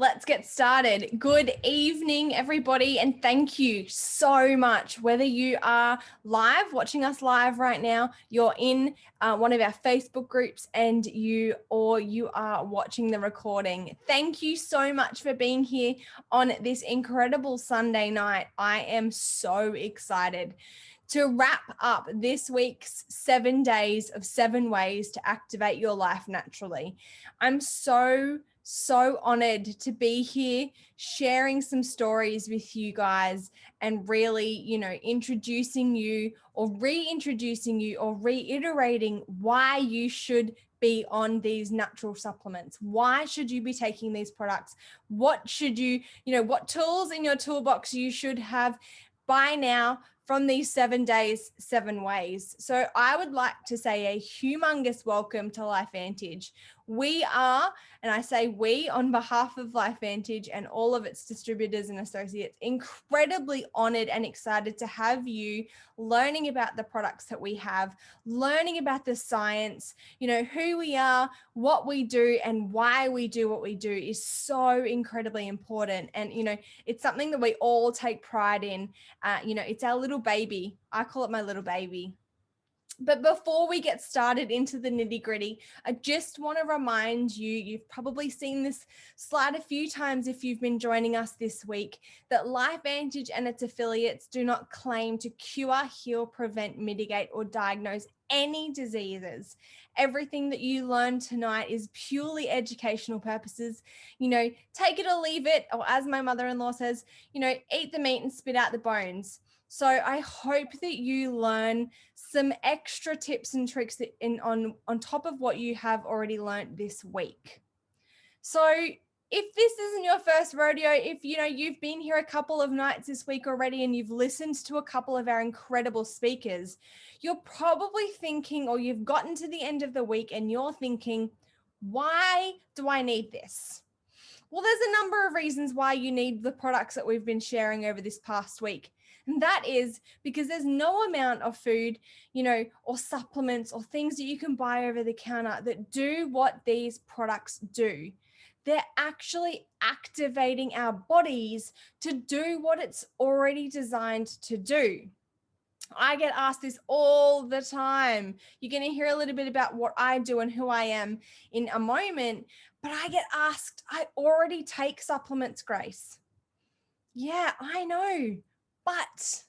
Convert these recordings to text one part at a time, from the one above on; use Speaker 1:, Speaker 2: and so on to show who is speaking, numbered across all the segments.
Speaker 1: Let's get started. Good evening, everybody, and thank you so much. Whether you are live, watching us live right now, you're in one of our Facebook groups, and you are watching the recording. Thank you so much for being here on this incredible Sunday night. I am so excited to wrap up this week's 7 days of 7 ways to activate your life naturally. I'm so honored to be here sharing some stories with you guys and really, introducing you or reintroducing you or reiterating why you should be on these natural supplements. Why should you be taking these products? What should you, what tools in your toolbox you should have by now from these 7 days, 7 ways. So I would like to say a humongous welcome to LifeVantage. We are, and I say we on behalf of LifeVantage and all of its distributors and associates, incredibly honored and excited to have you learning about the products that we have, learning about the science, who we are, what we do, and why we do what we do is so incredibly important. And, it's something that we all take pride in. It's our little baby. I call it my little baby. But before we get started into the nitty gritty, I just want to remind you, you've probably seen this slide a few times if you've been joining us this week, that LifeVantage and its affiliates do not claim to cure, heal, prevent, mitigate, or diagnose any diseases. Everything that you learn tonight is purely educational purposes. Take it or leave it, or as my mother-in-law says, eat the meat and spit out the bones. So I hope that you learn some extra tips and tricks on top of what you have already learned this week. So if this isn't your first rodeo, if you've been here a couple of nights this week already and you've listened to a couple of our incredible speakers, you're probably thinking, or you've gotten to the end of the week and you're thinking, why do I need this? Well, there's a number of reasons why you need the products that we've been sharing over this past week. And that is because there's no amount of food, or supplements or things that you can buy over the counter that do what these products do. They're actually activating our bodies to do what it's already designed to do. I get asked this all the time. You're going to hear a little bit about what I do and who I am in a moment, but I get asked, I already take supplements, Grace. Yeah, I know, but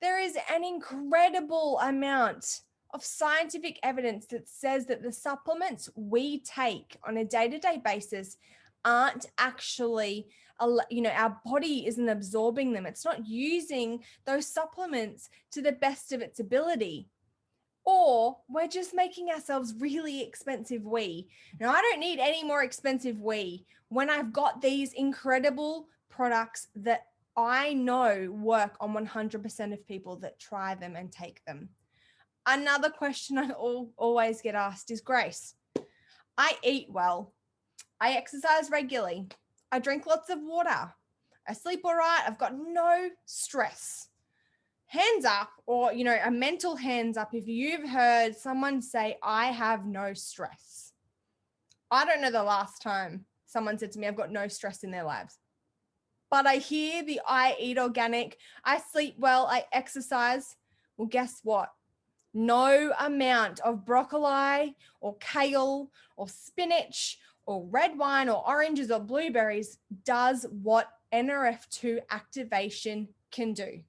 Speaker 1: there is an incredible amount of scientific evidence that says that the supplements we take on a day-to-day basis aren't actually, our body isn't absorbing them. It's not using those supplements to the best of its ability. Or we're just making ourselves really expensive wee. Now, I don't need any more expensive wee when I've got these incredible products that I know work on 100% of people that try them and take them. Another question I always get asked is, Grace, I eat well. I exercise regularly. I drink lots of water. I sleep all right. I've got no stress. Hands up, or, a mental hands up if you've heard someone say, I have no stress. I don't know the last time someone said to me, I've got no stress in their lives. But I hear the I eat organic, I sleep well, I exercise. Well, guess what? No amount of broccoli or kale or spinach or red wine or oranges or blueberries does what NRF2 activation can do.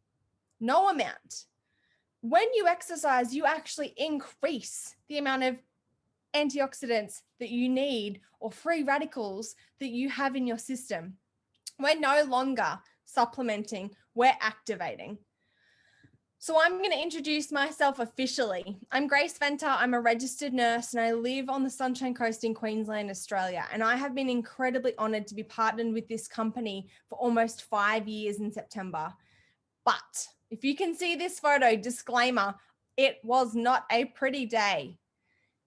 Speaker 1: No amount. When you exercise, you actually increase the amount of antioxidants that you need or free radicals that you have in your system. We're no longer supplementing, we're activating. So I'm going to introduce myself officially. I'm Grace Venter. I'm a registered nurse and I live on the Sunshine Coast in Queensland, Australia. And I have been incredibly honored to be partnered with this company for almost 5 years in September. But if you can see this photo, disclaimer, it was not a pretty day.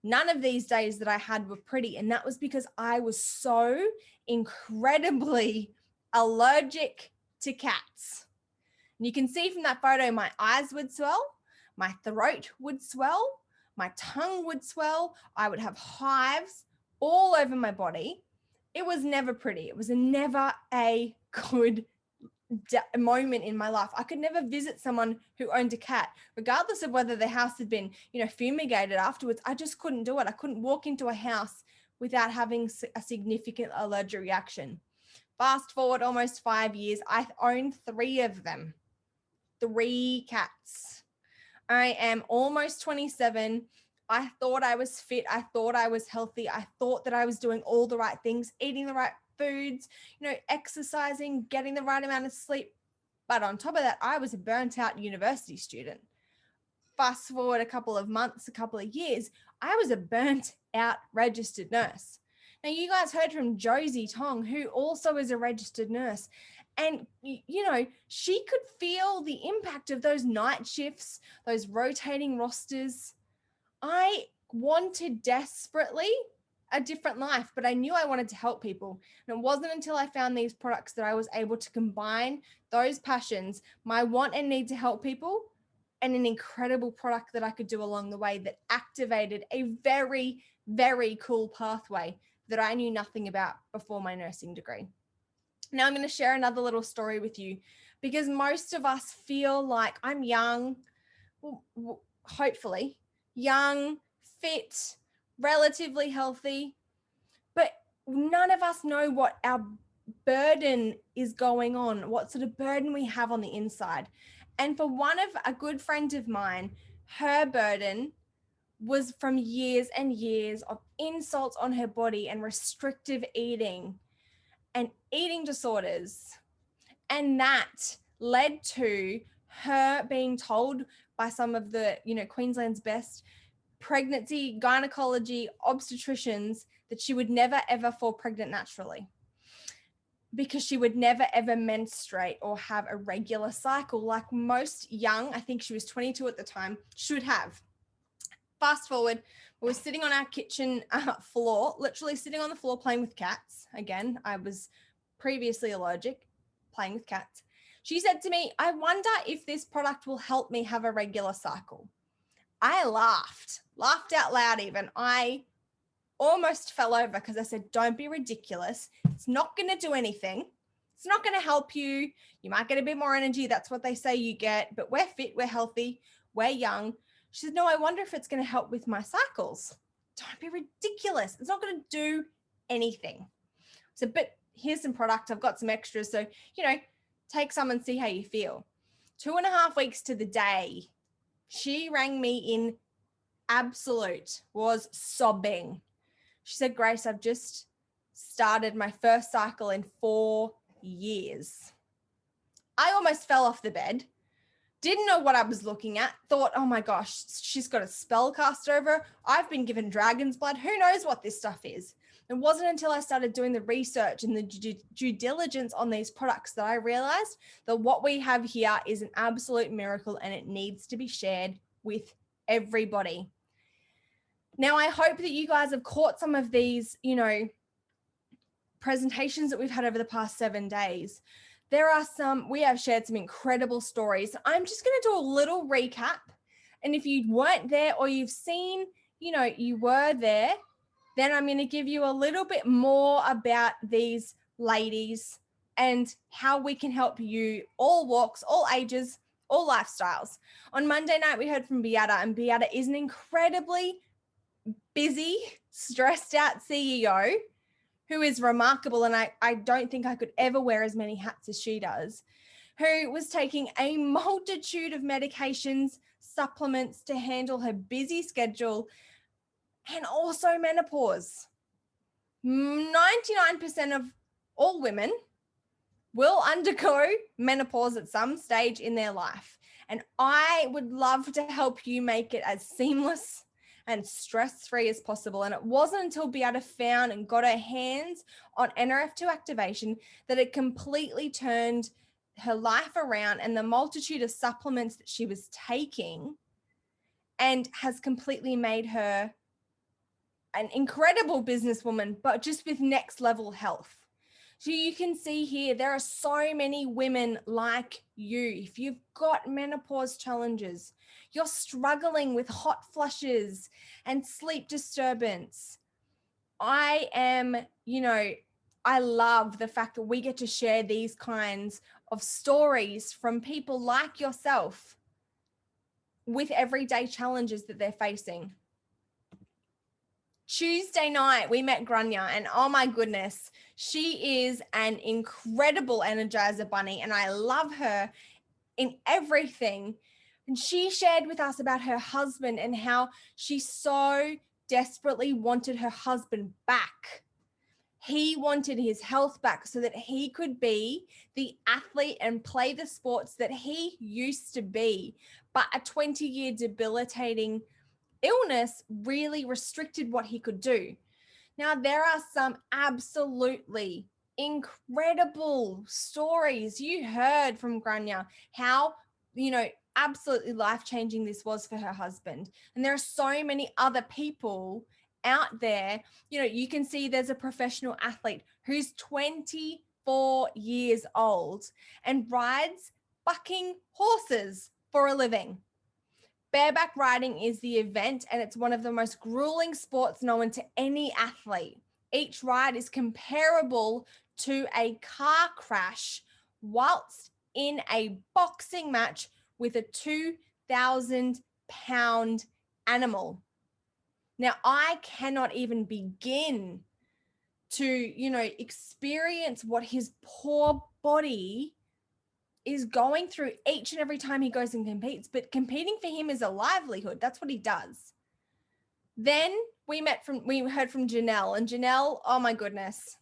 Speaker 1: None of these days that I had were pretty. And that was because I was so incredibly allergic to cats. And you can see from that photo, my eyes would swell, my throat would swell, my tongue would swell. I would have hives all over my body. it was never pretty. It was never a good moment in my life. I could never visit someone who owned a cat, regardless of whether the house had been, fumigated afterwards. I just couldn't do it. I couldn't walk into a house without having a significant allergic reaction. Fast forward almost 5 years, I own 3 of them, 3 cats. I am almost 27. I thought I was fit. I thought I was healthy. I thought that I was doing all the right things, eating the right foods, exercising, getting the right amount of sleep. But on top of that, I was a burnt out university student. Fast forward a couple of months, a couple of years, I was a burnt out registered nurse. Now, you guys heard from Josie Tong, who also is a registered nurse. And, she could feel the impact of those night shifts, those rotating rosters. I wanted desperately a different life, but I knew I wanted to help people. And it wasn't until I found these products that I was able to combine those passions, my want and need to help people, and an incredible product that I could do along the way that activated a very, very cool pathway that I knew nothing about before my nursing degree. Now I'm going to share another little story with you, because most of us feel like I'm young, hopefully young, fit, relatively healthy, but none of us know what our burden is going on, what sort of burden we have on the inside. And for a good friend of mine, her burden was from years and years of insults on her body and restrictive eating and eating disorders. And that led to her being told by some of the, Queensland's best pregnancy, gynecology, obstetricians that she would never, ever fall pregnant naturally, because she would never, ever menstruate or have a regular cycle like most young, I think she was 22 at the time, should have. Fast forward, we were sitting on our kitchen floor, literally sitting on the floor playing with cats. Again, I was previously allergic, playing with cats. She said to me, "I wonder if this product will help me have a regular cycle." I laughed out loud even. I almost fell over because I said, "Don't be ridiculous. It's not going to do anything. It's not going to help you. You might get a bit more energy. That's what they say you get, but we're fit, we're healthy, we're young." She said, "No, I wonder if it's going to help with my cycles." Don't be ridiculous. It's not going to do anything. So, but here's some product. I've got some extras. So, take some and see how you feel. 2.5 weeks to the day, she rang me in absolute, was sobbing. She said, "Grace, I've just started my first cycle in 4 years." I almost fell off the bed. Didn't know what I was looking at. Thought, oh my gosh, she's got a spell cast over her. I've been given dragon's blood. Who knows what this stuff is? It wasn't until I started doing the research and the due diligence on these products that I realized that what we have here is an absolute miracle, and it needs to be shared with everybody. Now, I hope that you guys have caught some of these, presentations that we've had over the past 7 days. We have shared some incredible stories. I'm just going to do a little recap. And if you weren't there or you've seen, you were there, then I'm going to give you a little bit more about these ladies and how we can help you, all walks, all ages, all lifestyles. On Monday night, we heard from Beata, and Beata is an incredibly busy, stressed out CEO who is remarkable, and I don't think I could ever wear as many hats as she does, who was taking a multitude of medications, supplements to handle her busy schedule, and also menopause. 99% of all women will undergo menopause at some stage in their life, and I would love to help you make it as seamless and stress-free as possible. And it wasn't until Beata found and got her hands on NRF2 activation that it completely turned her life around, and the multitude of supplements that she was taking, and has completely made her an incredible businesswoman, but just with next level health. So you can see here, there are so many women like you. If you've got menopause challenges, you're struggling with hot flushes and sleep disturbance, I am, I love the fact that we get to share these kinds of stories from people like yourself with everyday challenges that they're facing. Tuesday night, we met Grania, and oh my goodness, she is an incredible energizer bunny, and I love her in everything. And she shared with us about her husband and how she so desperately wanted her husband back. He wanted his health back so that he could be the athlete and play the sports that he used to be. But a 20-year debilitating illness really restricted what he could do. Now, there are some absolutely incredible stories you heard from Grania, how, absolutely life-changing this was for her husband. And there are so many other people out there. You can see there's a professional athlete who's 24 years old and rides bucking horses for a living. Bareback riding is the event, and it's one of the most grueling sports known to any athlete. Each ride is comparable to a car crash whilst in a boxing match with a 2,000-pound animal. Now, I cannot even begin to, experience what his poor body is going through each and every time he goes and competes. But competing for him is a livelihood. That's what he does. Then we heard from Janelle, and Janelle, oh my goodness,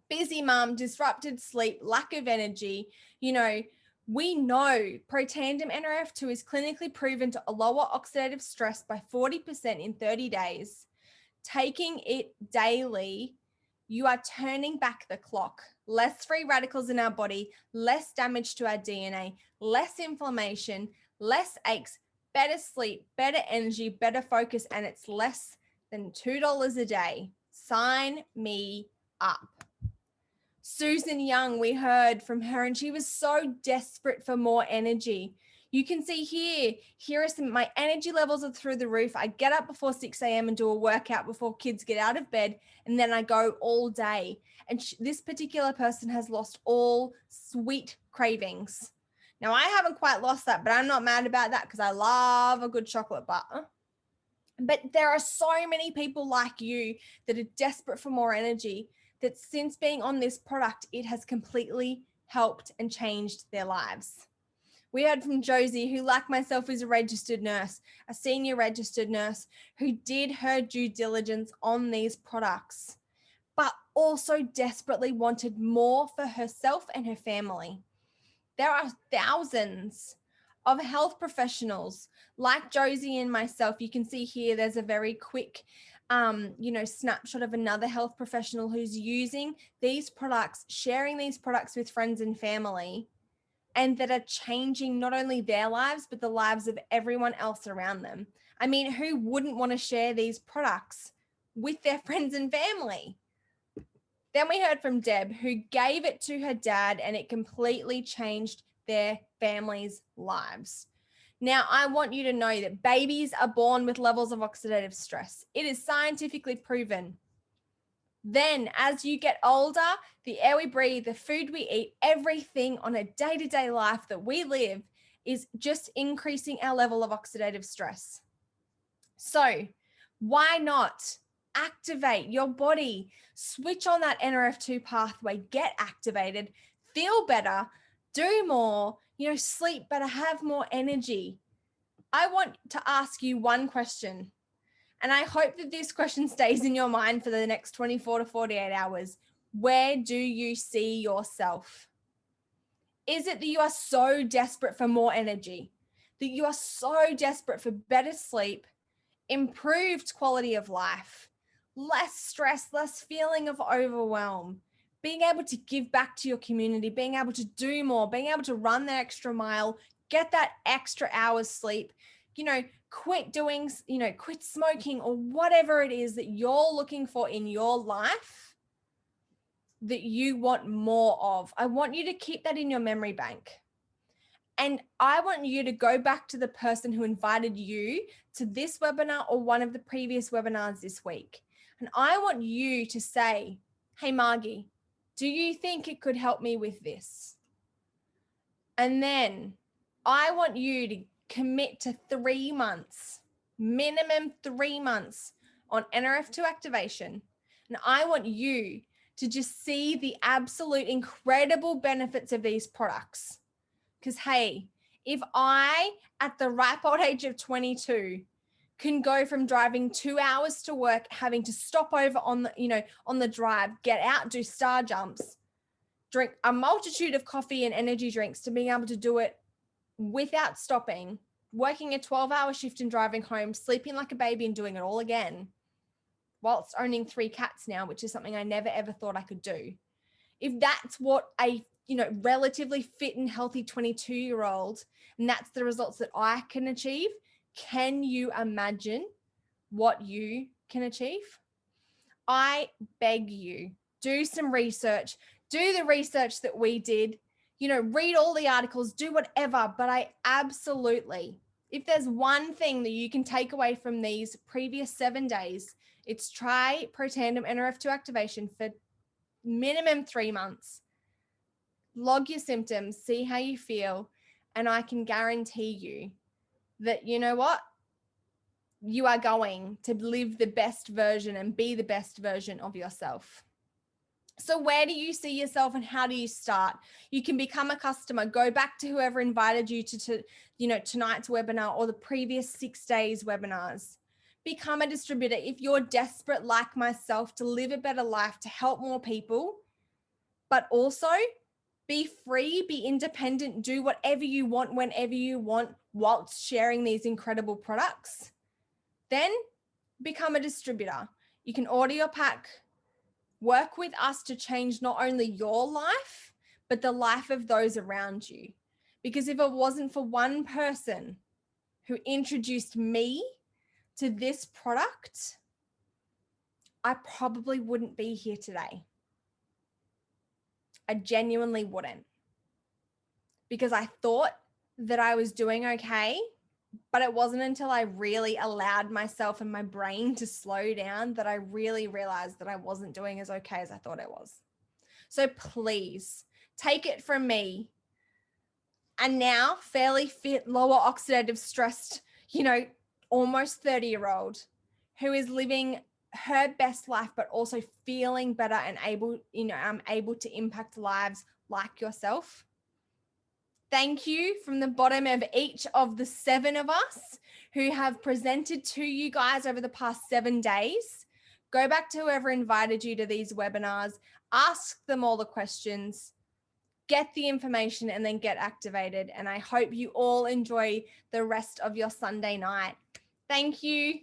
Speaker 1: busy mom, disrupted sleep, lack of energy. We know protandem NRF2 is clinically proven to lower oxidative stress by 40% in 30 days. Taking it daily, you are turning back the clock. Less free radicals in our body, less damage to our DNA, less inflammation, less aches, better sleep, better energy, better focus, and it's less than $2 a day. Sign me up. Susan Young, we heard from her, and she was so desperate for more energy. You can see here are my energy levels are through the roof. I get up before 6 a.m. and do a workout before kids get out of bed, and then I go all day. And this particular person has lost all sweet cravings. Now, I haven't quite lost that, but I'm not mad about that because I love a good chocolate bar. But there are so many people like you that are desperate for more energy, that since being on this product, it has completely helped and changed their lives. We heard from Josie, who, like myself, is a registered nurse, a senior registered nurse, who did her due diligence on these products, but also desperately wanted more for herself and her family. There are thousands of health professionals like Josie and myself. You can see here, there's a very quick snapshot of another health professional who's using these products, sharing these products with friends and family, and that are changing not only their lives, but the lives of everyone else around them. I mean, who wouldn't want to share these products with their friends and family? Then we heard from Deb, who gave it to her dad, and it completely changed their family's lives. Now, I want you to know that babies are born with levels of oxidative stress. It is scientifically proven. Then, as you get older, the air we breathe, the food we eat, everything on a day-to-day life that we live is just increasing our level of oxidative stress. So, why not activate your body? Switch on that NRF2 pathway, get activated, feel better, do more, sleep better, have more energy. I want to ask you one question, and I hope that this question stays in your mind for the next 24 to 48 hours. Where do you see yourself? Is it that you are so desperate for more energy, that you are so desperate for better sleep, improved quality of life, less stress, less feeling of overwhelm, being able to give back to your community, being able to do more, being able to run the extra mile, get that extra hour's sleep, quit smoking, or whatever it is that you're looking for in your life that you want more of? I want you to keep that in your memory bank. And I want you to go back to the person who invited you to this webinar or one of the previous webinars this week. And I want you to say, hey, Margie, Do you think it could help me with this? And then I want you to commit to 3 months, minimum 3 months on NRF2 activation. And I want you to just see the absolute incredible benefits of these products. Because, hey, if I, at the ripe old age of 22, can go from driving 2 hours to work, having to stop over on the drive, get out, do star jumps, drink a multitude of coffee and energy drinks, to being able to do it without stopping, working a 12-hour shift and driving home, sleeping like a baby and doing it all again, whilst owning 3 cats now, which is something I never ever thought I could do. If that's what a relatively fit and healthy 22-year-old, and that's the results that I can achieve, can you imagine what you can achieve? I beg you, do some research, do the research that we did, read all the articles, do whatever. But I absolutely, if there's one thing that you can take away from these previous 7 days, it's try Protandim NRF2 activation for minimum 3 months. Log your symptoms, see how you feel. And I can guarantee you that, you know what? You are going to live the best version and be the best version of yourself. So where do you see yourself and how do you start? You can become a customer, go back to whoever invited you to tonight's webinar or the previous 6 days webinars. Become a distributor. If you're desperate like myself to live a better life, to help more people, but also be free, be independent, do whatever you want, whenever you want, whilst sharing these incredible products, then become a distributor. You can order your pack, work with us to change not only your life, but the life of those around you. Because if it wasn't for one person who introduced me to this product, I probably wouldn't be here today. I genuinely wouldn't. Because I thought that I was doing okay, but it wasn't until I really allowed myself and my brain to slow down that I really realized that I wasn't doing as okay as I thought I was. So please take it from me, and now fairly fit, lower oxidative stressed, almost 30-year-old who is living her best life, but also feeling better and able to impact lives like yourself. Thank you from the bottom of each of the 7 of us who have presented to you guys over the past 7 days. Go back to whoever invited you to these webinars, ask them all the questions, get the information, and then get activated. And I hope you all enjoy the rest of your Sunday night. Thank you.